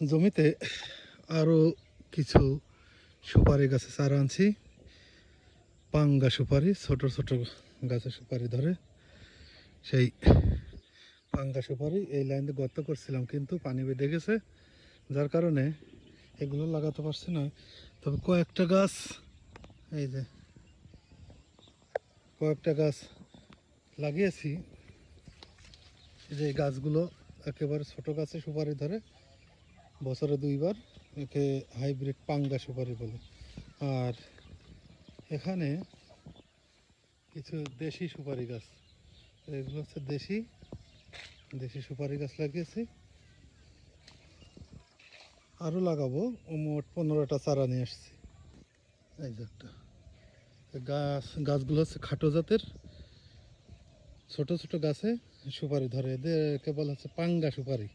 জমিতে আরো কিছু সুপারি গাছে চারা আনছি। পাঙ্গা সুপারি, ছোট ছোট গাছে সুপারি ধরে, সেই পাঙ্গা সুপারি এই লাইনে গর্ত করছিলাম, কিন্তু পানি বেঁধে গেছে, যার কারণে এগুলো লাগাতে পারছি না। তবে কয়েকটা গাছ, এই যে কয়েকটা গাছ লাগিয়েছি, যে গাছগুলো একেবারে ছোট গাছে সুপারি ধরে, বছরে 2বার। একে হাইব্রিড পাঙ্গা সুপারি বলে। আর এখানে কিছু দেশি সুপারি গাছ, এগুলো হচ্ছে দেশি সুপারি গাছ লাগিয়েছি। আরও লাগাবো, মোট 15টা চারা নিয়ে আসছি। এই যে একটা গাছগুলো হচ্ছে খাটো জাতের, ছোট ছোট গাছে সুপারি ধরে, এদেরকে বলা হচ্ছে পাঙ্গা সুপারি।